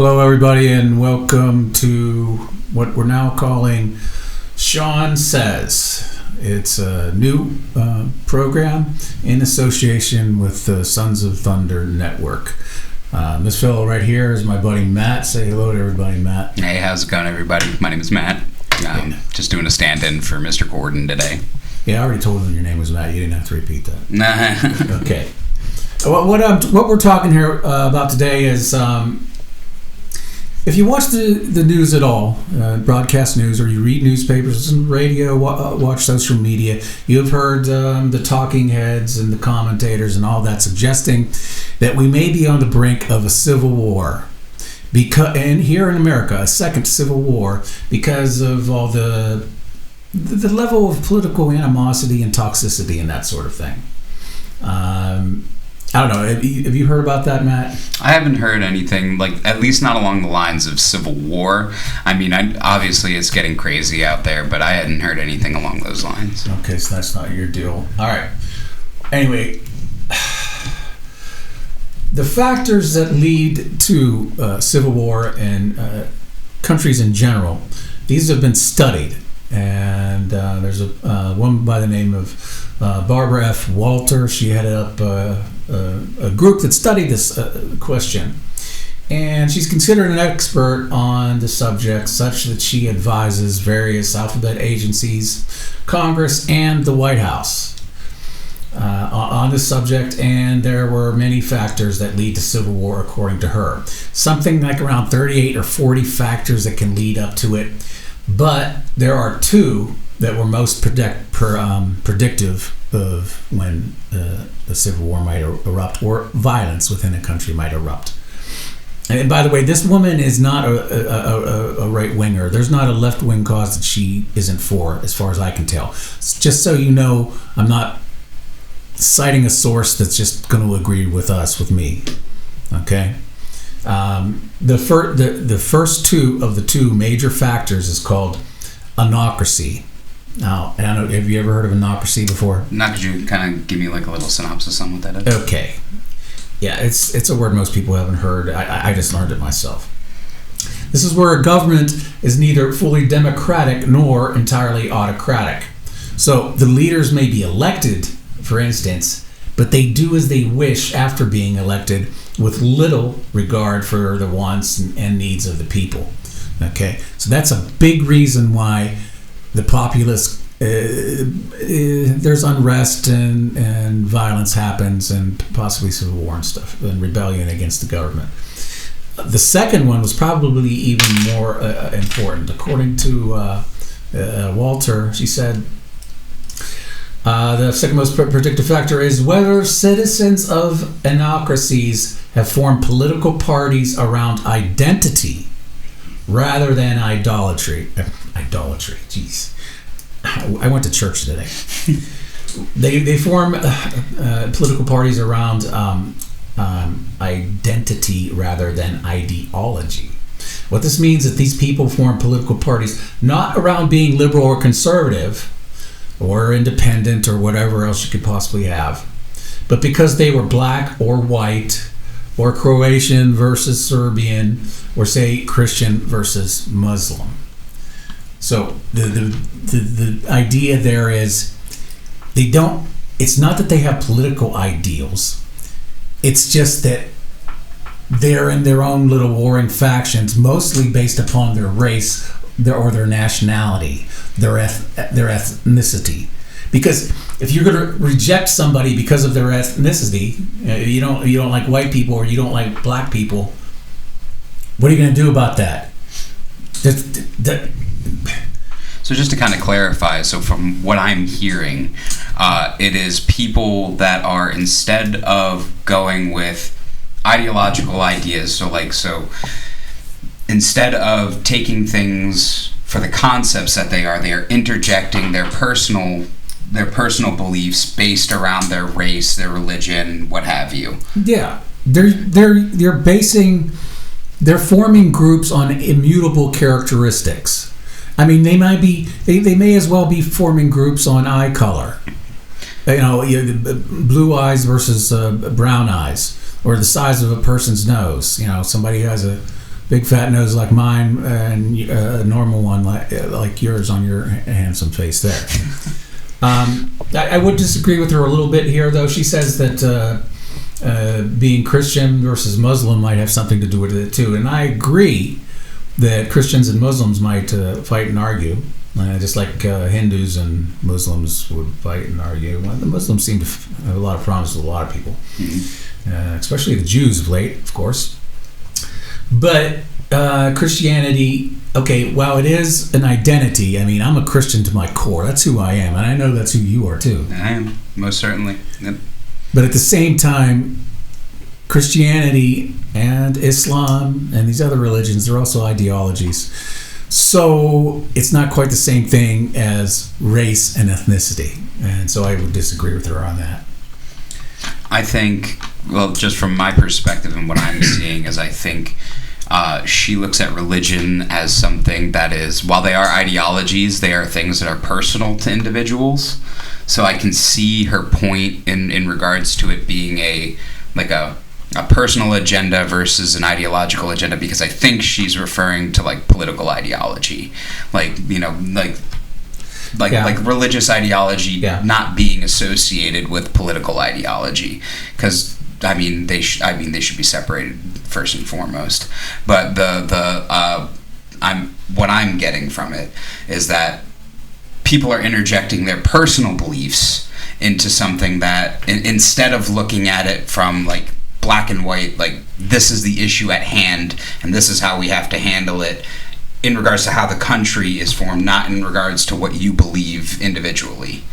Hello, everybody, and welcome to what we're now calling Sean Says. It's a new program in association with the Sons of Thunder Network. This fellow right here is my buddy Matt. Say hello to everybody, Matt. Hey, how's it going, everybody? My name is Matt. Just doing a stand-in for Mr. Gordon today. Yeah, I already told him your name was Matt. You didn't have to repeat that. Nah. Okay. What we're talking here about today is if you watch the news at all, broadcast news, or you read newspapers and radio, watch social media, you've heard the talking heads and the commentators and all that suggesting that we may be on the brink of a civil war. And here in America, a second civil war, because of all the level of political animosity and toxicity and that sort of thing. I don't know. Have you heard about that, Matt? I haven't heard anything, at least not along the lines of civil war. I mean, obviously it's getting crazy out there, but I hadn't heard anything along those lines. Okay, so that's not your deal. All right. Anyway, the factors that lead to civil war in countries in general, these have been studied. And there's a woman by the name of Barbara F. Walter. She headed up a group that studied this question. And she's considered an expert on the subject, such that she advises various alphabet agencies, Congress, and the White House on this subject. And there were many factors that lead to civil war, according to her. Something like around 38 or 40 factors that can lead up to it. But there are two that were most predictive of when the civil war might erupt, or violence within a country might erupt. And by the way, this woman is not a right-winger. There's not a left-wing cause that she isn't for, as far as I can tell. Just so you know, I'm not citing a source that's just going to agree with me. Okay? The first two of the two major factors is called anocracy. Now, I don't know, have you ever heard of anocracy before? Not, could you kind of give me a little synopsis on what that is? Okay. Yeah, it's a word most people haven't heard. I just learned it myself. This is where a government is neither fully democratic nor entirely autocratic. So the leaders may be elected, for instance, but they do as they wish after being elected, with little regard for the wants and needs of the people. Okay, so that's a big reason why the populace, there's unrest and violence happens, and possibly civil war and stuff, and rebellion against the government. The second one was probably even more important. According to Walter, she said, the second most predictive factor is whether citizens of anocracies have formed political parties around identity rather than idolatry. Idolatry, jeez. I went to church today. They form political parties around identity rather than ideology. What this means is that these people form political parties not around being liberal or conservative, or independent, or whatever else you could possibly have, but because they were black or white, or Croatian versus Serbian, or say Christian versus Muslim. So the idea there is it's not that they have political ideals, it's just that they're in their own little warring factions, mostly based upon their race or their nationality, their ethnicity. Because if you're going to reject somebody because of their ethnicity, you don't like white people or you don't like black people, what are you going to do about that? So just to kind of clarify, so from what I'm hearing, it is people that are, instead of going with ideological ideas, so instead of taking things for the concepts that they are interjecting their personal beliefs based around their race, their religion, what have you. Yeah, they're forming groups on immutable characteristics. I mean, they may as well be forming groups on eye color. Blue eyes versus brown eyes, or the size of a person's nose. Somebody has big fat nose like mine and a normal one like yours on your handsome face there. I would disagree with her a little bit here, though. She says that being Christian versus Muslim might have something to do with it too, and I agree that Christians and Muslims might fight and argue, just like Hindus and Muslims would fight and argue. Well, the Muslims seem to have a lot of problems with a lot of people, especially the Jews of late, of course. But Christianity, okay, while it is an identity, I mean, I'm a Christian to my core. That's who I am, and I know that's who you are too. I am, most certainly. Yep. But at the same time, Christianity and Islam and these other religions, they're also ideologies. So it's not quite the same thing as race and ethnicity. And so I would disagree with her on that. I think, well, just from my perspective and what I'm seeing is I think she looks at religion as something that is, while they are ideologies, they are things that are personal to individuals. So I can see her point in regards to it being a personal agenda versus an ideological agenda, because I think she's referring to like political ideology, like religious ideology not being associated with political ideology, because I mean they should be separated first and foremost. But what I'm getting from it is that people are interjecting their personal beliefs into something that, instead of looking at it from like black and white, like this is the issue at hand and this is how we have to handle it in regards to how the country is formed, not in regards to what you believe individually,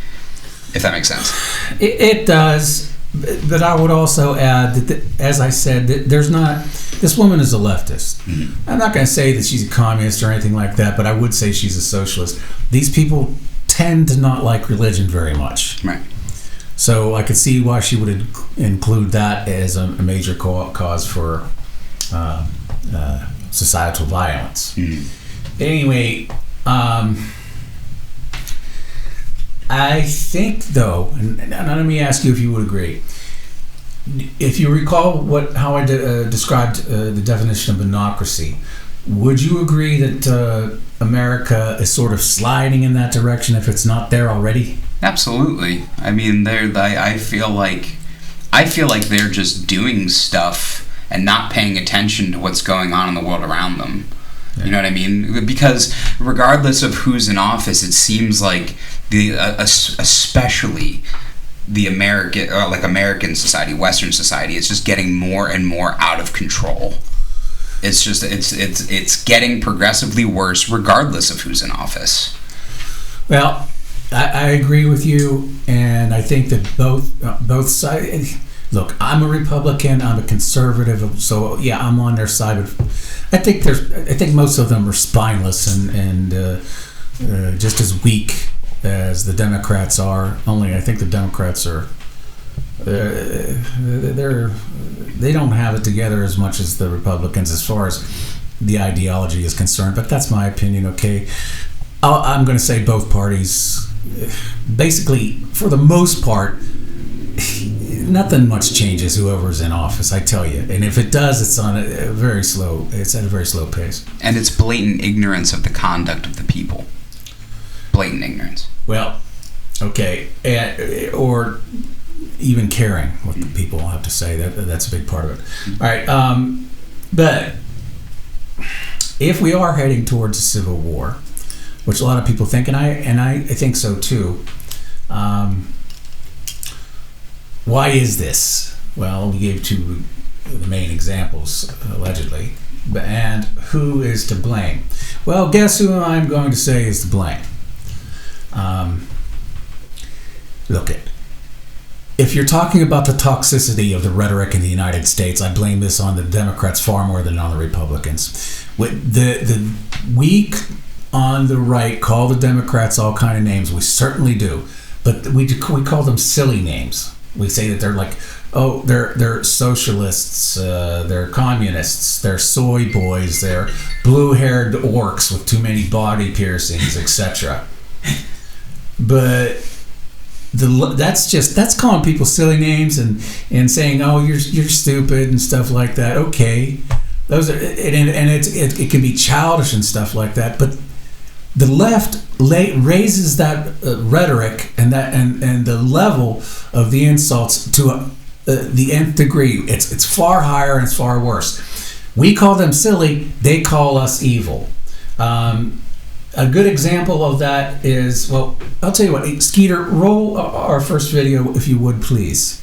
if that makes sense. It does, but I would also add that, as I said, that this woman is a leftist. Mm-hmm. I'm not going to say that she's a communist or anything like that, but I would say she's a socialist. These people tend to not like religion very much. Right. So I could see why she would include that as a major cause for societal violence. Mm. Anyway, I think, though, and let me ask you if you would agree. If you recall how I described the definition of democracy, would you agree that America is sort of sliding in that direction if it's not there already? Absolutely. I mean, I feel like they're just doing stuff and not paying attention to what's going on in the world around them. Yeah. You know what I mean? Because regardless of who's in office, it seems like especially the American society, Western society, is just getting more and more out of control. It's just it's getting progressively worse regardless of who's in office. Well, I agree with you, and I think that both sides. Look, I'm a Republican. I'm a conservative, so yeah, I'm on their side. But I think most of them are spineless and just as weak as the Democrats are. Only I think the Democrats are. They don't have it together as much as the Republicans as far as the ideology is concerned. But that's my opinion. Okay, I'm going to say both parties. Basically, for the most part, nothing much changes whoever's in office, I tell you. And if it does, it's on it's at a very slow pace. And it's blatant ignorance of the conduct of the people. Blatant ignorance. Well, okay, or even caring what the people have to say. That's a big part of it. All right, but if we are heading towards a civil war, which a lot of people think, and I think so too. Why is this? Well, we gave two the main examples, allegedly. And who is to blame? Well, guess who I'm going to say is to blame? Look, if you're talking about the toxicity of the rhetoric in the United States, I blame this on the Democrats far more than on the Republicans. The weak on the right call the Democrats all kind of names. We certainly do, but we call them silly names. We say that they're like, oh, they're socialists, they're communists, they're soy boys, they're blue-haired orcs with too many body piercings, etc. But that's calling people silly names and saying, oh, you're stupid and stuff like that. Okay, Those are, and it can be childish and stuff like that. But the left raises that rhetoric and the level of the insults to the nth degree. It's far higher and it's far worse. We call them silly. They call us evil. A good example of that is, well, I'll tell you what, Skeeter, roll our first video if you would, please.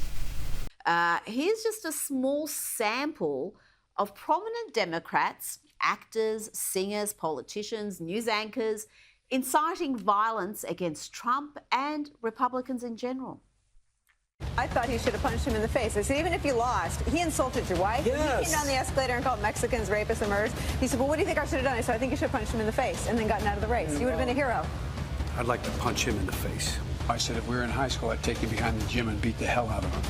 Here's just a small sample of prominent Democrats, actors, singers, politicians, news anchors, inciting violence against Trump and Republicans in general. I thought he should have punched him in the face. I said, even if you lost, he insulted your wife. Yes. He came down the escalator and called Mexicans rapists and murderers. He said, well, what do you think I should have done? I said, I think you should have punched him in the face and then gotten out of the race. You would have been a hero. I'd like to punch him in the face. I said if we were in high school, I'd take you behind the gym and beat the hell out of him.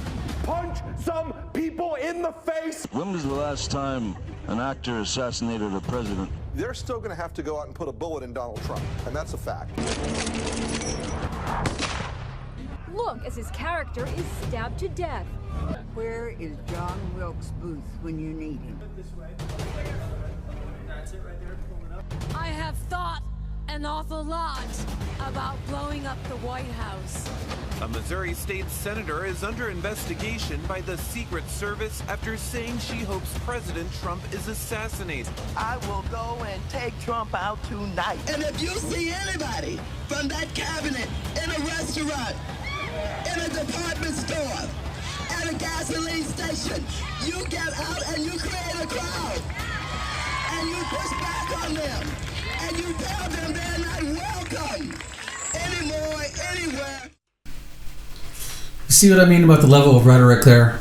Punch some people in the face! When was the last time an actor assassinated a president? They're still going to have to go out and put a bullet in Donald Trump, and that's a fact. Look as his character is stabbed to death. Where is John Wilkes Booth when you need him? I have thought an awful lot about blowing up the White House. A Missouri state senator is under investigation by the Secret Service after saying she hopes President Trump is assassinated. I will go and take Trump out tonight. And if you see anybody from that cabinet in a restaurant, in a department store, at a gasoline station, you get out and you create a crowd. And you push back on them. And you tell them they're not welcome anymore, anywhere. See what I mean about the level of rhetoric there?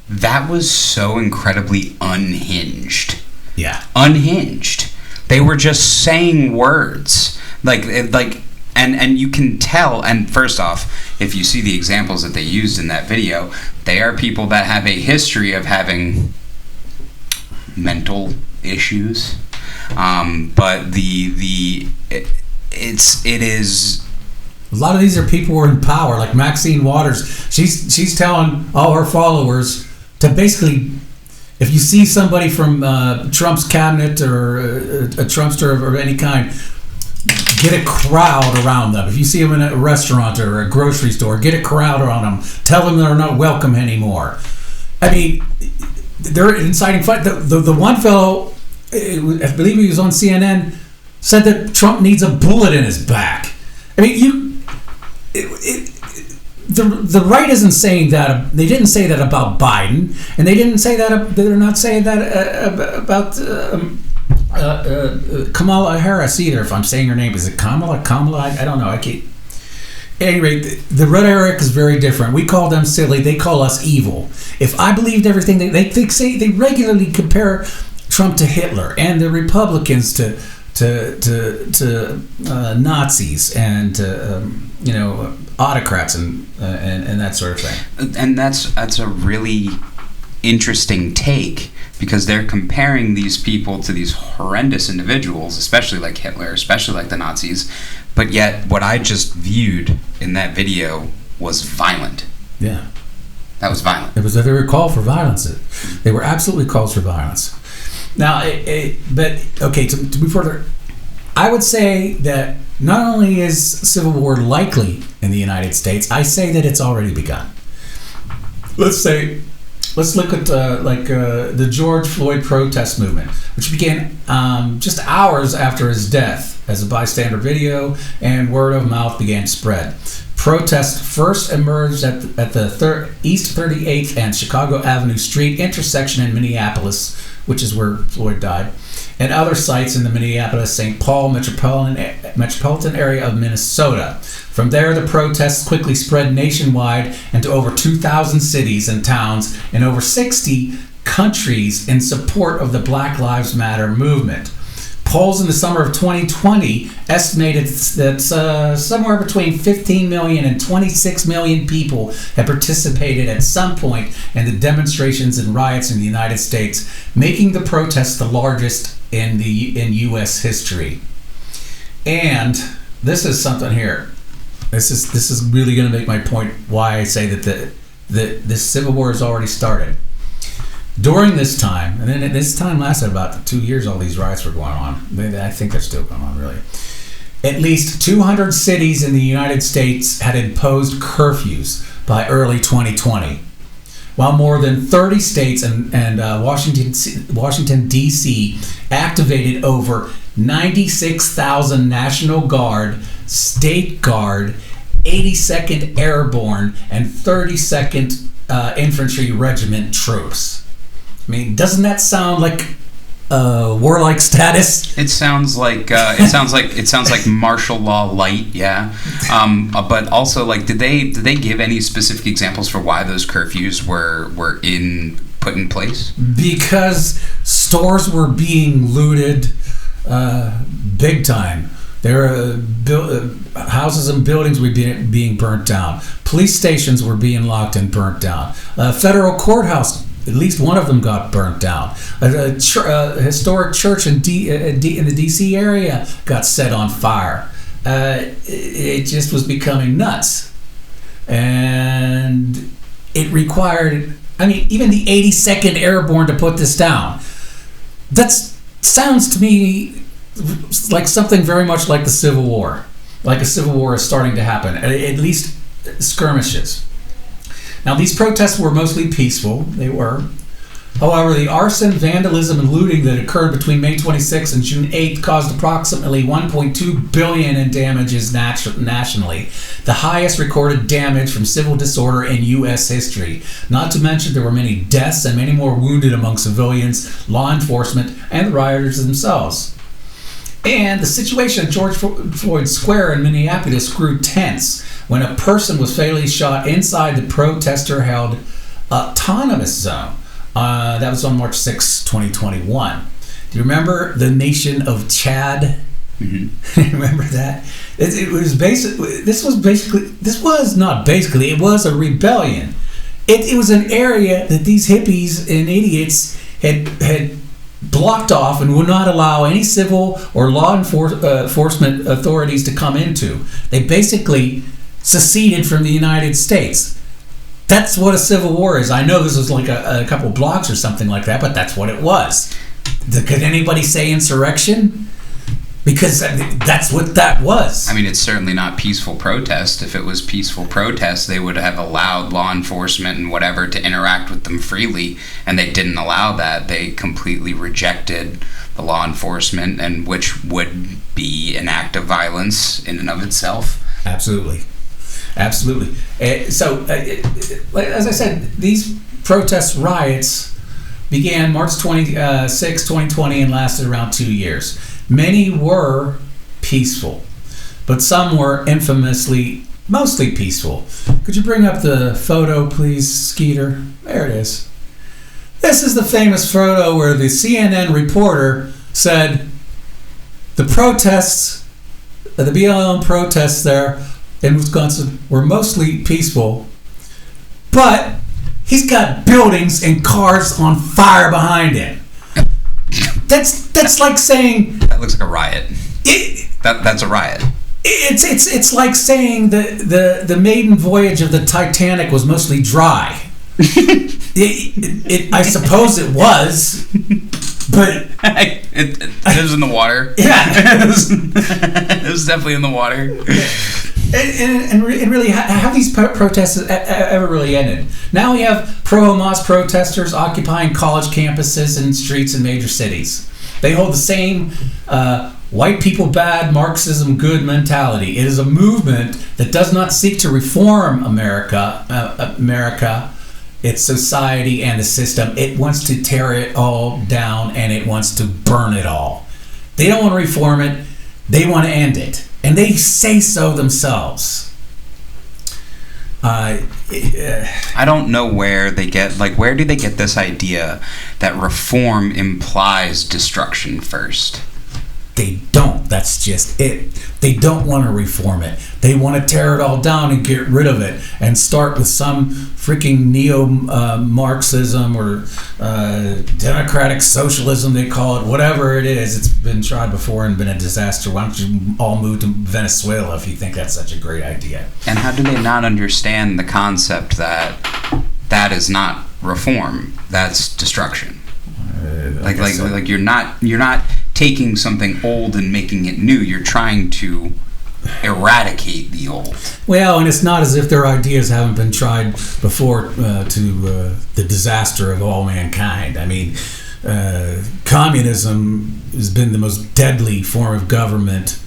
That was so incredibly unhinged. Yeah. Unhinged. They were just saying words. And you can tell, and first off, if you see the examples that they used in that video, they are people that have a history of having mental issues. But it is. A lot of these are people who are in power, like Maxine Waters. She's telling all her followers to basically, if you see somebody from Trump's cabinet or a Trumpster of any kind, get a crowd around them. If you see them in a restaurant or a grocery store, get a crowd around them. Tell them they're not welcome anymore. I mean, they're inciting fight. The one fellow, I believe he was on CNN, said that Trump needs a bullet in his back. I mean, the right isn't saying that. They didn't say that about Biden, and they didn't say that. They're not saying that about Kamala Harris either. If I'm saying her name, is it Kamala? I don't know. I can't. At any rate, the rhetoric is very different. We call them silly. They call us evil. If I believed everything they say, they regularly compare Trump to Hitler and the Republicans to Nazis and autocrats and that sort of thing. And that's a really interesting take, because they're comparing these people to these horrendous individuals, especially like Hitler, especially like the Nazis. But yet, what I just viewed in that video was violent. Yeah, that was violent. It was they were called for violence. They were absolutely called for violence. Now, but okay, to be further, I would say that not only is civil war likely in the United States, I say that it's already begun. Let's look at the George Floyd protest movement, which began just hours after his death, as a bystander video and word of mouth began to spread. Protests first emerged at the East 38th and Chicago Avenue Street intersection in Minneapolis, which is where Floyd died, and other sites in the Minneapolis-St. Paul metropolitan area of Minnesota. From there, the protests quickly spread nationwide and to over 2,000 cities and towns in over 60 countries in support of the Black Lives Matter movement. Polls in the summer of 2020 estimated that somewhere between 15 million and 26 million people had participated at some point in the demonstrations and riots in the United States, making the protests the largest in U.S. history. And this is something here. This is really going to make my point why I say that the Civil War has already started. During this time, and then this time lasted about 2 years, all these riots were going on. I think they're still going on, really. At least 200 cities in the United States had imposed curfews by early 2020, while more than 30 states and Washington, D.C. activated over 96,000 National Guard, State Guard, 82nd Airborne, and 32nd Infantry Regiment troops. I mean, doesn't that sound like warlike status? It sounds like martial law light, yeah. But also, like, did they give any specific examples for why those curfews were put in place? Because stores were being looted, big time. There were houses and buildings were being burnt down. Police stations were being locked and burnt down. Federal courthouse, at least one of them got burnt down. A historic church in the D.C. area got set on fire. It just was becoming nuts. And it required, even the 82nd Airborne to put this down. That sounds to me like something very much like the Civil War. Like a civil war is starting to happen, at least skirmishes. Now, these protests were mostly peaceful. They were. However, the arson, vandalism, and looting that occurred between May 26th and June 8th caused approximately $1.2 billion in damages nationally, the highest recorded damage from civil disorder in U.S. history. Not to mention there were many deaths and many more wounded among civilians, law enforcement, and the rioters themselves. And the situation at George Floyd Square in Minneapolis grew tense when a person was fatally shot inside the protester-held autonomous zone. That was on March 6, 2021. Do you remember the nation of Chad? Mm-hmm. Remember that? It was a rebellion. It was an area that these hippies and idiots had blocked off and would not allow any civil or law enforcement authorities to come into. They basically seceded from the United States. That's what a civil war is. I know this was like a couple blocks or something like that, but that's what it was. Could anybody say insurrection? Because that's what that was. It's certainly not peaceful protest. If it was peaceful protest, they would have allowed law enforcement and whatever to interact with them freely, and they didn't allow that. They completely rejected the law enforcement, and which would be an act of violence in and of itself. Absolutely. So, as I said, these protest riots began March 26, 2020 and lasted around 2 years. Many were peaceful, but some were mostly peaceful. Could you bring up the photo, please, Skeeter? There it is. This is the famous photo where the CNN reporter said the protests, the BLM protests there in Wisconsin were mostly peaceful, but he's got buildings and cars on fire behind him. That's like saying that looks like a riot. That's a riot. It's like saying the maiden voyage of the Titanic was mostly dry. I suppose it was, but it was in the water. Yeah, it was definitely in the water. And really, have these protests ever really ended? Now we have pro-Hamas protesters occupying college campuses and streets in major cities. They hold the same white people bad, Marxism good mentality. It is a movement that does not seek to reform America, its society, and the system. It wants to tear it all down, and it wants to burn it all. They don't want to reform it. They want to end it. And they say so themselves. I don't know where they get, where do they get this idea that reform implies destruction first? They don't. That's just it. They don't want to reform it. They want to tear it all down and get rid of it and start with some freaking neo-Marxism or democratic socialism, they call it. Whatever it is, it's been tried before and been a disaster. Why don't you all move to Venezuela if you think that's such a great idea? And how do they not understand the concept that that is not reform, that's destruction. Like you're not taking something old and making it new. You're trying to eradicate the old. Well, and it's not as if their ideas haven't been tried before to the disaster of all mankind. I mean, communism has been the most deadly form of government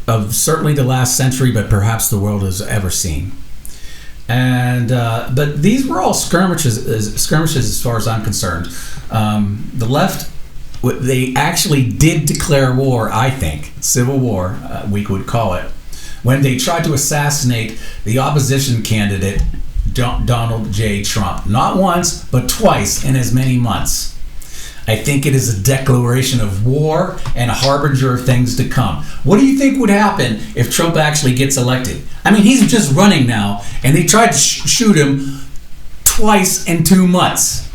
of certainly the last century, but perhaps the world has ever seen. And but these were all skirmishes as far as I'm concerned. The left, they actually did declare war, I think, civil war, we would call it, when they tried to assassinate the opposition candidate, Donald J. Trump. Not once, but twice in as many months. I think it is a declaration of war and a harbinger of things to come. What do you think would happen if Trump actually gets elected? I mean, he's just running now, and they tried to shoot him twice in 2 months.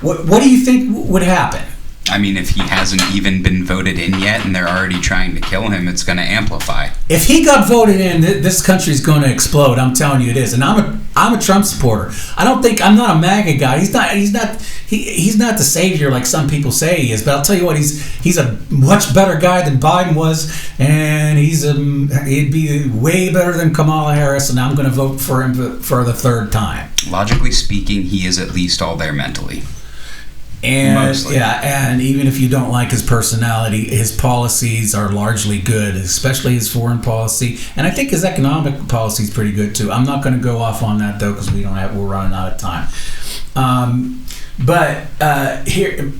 What do you think would happen? I mean, if he hasn't even been voted in yet and they're already trying to kill him, it's going to amplify. If he got voted in, this country's going to explode. I'm telling you it is. And I'm a Trump supporter. I'm not a MAGA guy. He's not the savior like some people say he is. But I'll tell you what, he's a much better guy than Biden was, and he'd be way better than Kamala Harris. And I'm going to vote for him for the third time. Logically speaking, he is at least all there mentally. And mostly. Yeah, and even if you don't like his personality, his policies are largely good, especially his foreign policy, and I think his economic policy is pretty good too. I'm not going to go off on that though because we're running out of time. But here,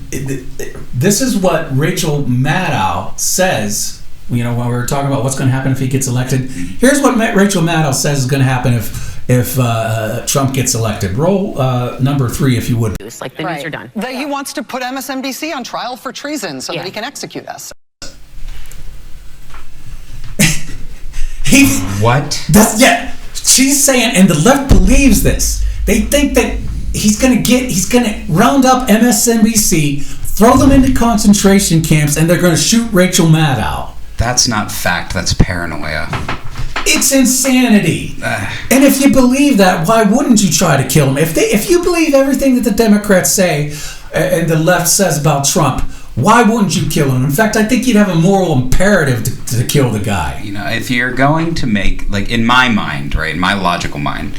this is what Rachel Maddow says. You know, when we were talking about what's going to happen if he gets elected, here's what Rachel Maddow says is going to happen if Trump gets elected. Roll number 3, if you would. It's like the news are done. That he wants to put MSNBC on trial for treason so that he can execute us. What? She's saying, and the left believes this. They think that he's going to round up MSNBC, throw them into concentration camps, and they're going to shoot Rachel Maddow. That's not fact. That's paranoia. It's insanity. And if you believe that, why wouldn't you try to kill him? If you believe everything that the Democrats say and the left says about Trump, why wouldn't you kill him? In fact, I think you'd have a moral imperative to kill the guy. You know, if you're going to make, like in my mind, right, in my logical mind,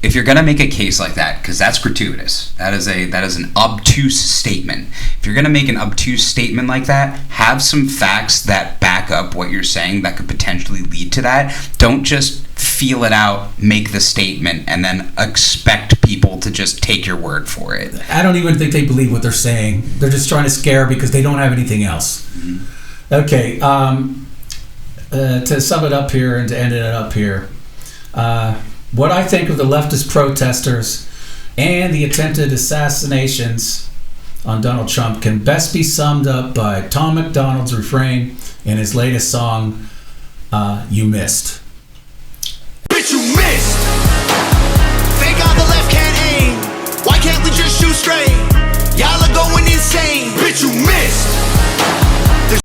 if you're going to make a case like that, because that's gratuitous, that is an obtuse statement. If you're going to make an obtuse statement like that, have some facts that back up what you're saying that could potentially lead to that. Don't just feel it out, make the statement, and then expect people to just take your word for it. I don't even think they believe what they're saying. They're just trying to scare because they don't have anything else. Mm-hmm. Okay, to sum it up here and to end it up here, what I think of the leftist protesters and the attempted assassinations on Donald Trump can best be summed up by Tom MacDonald's refrain in his latest song, "You Missed."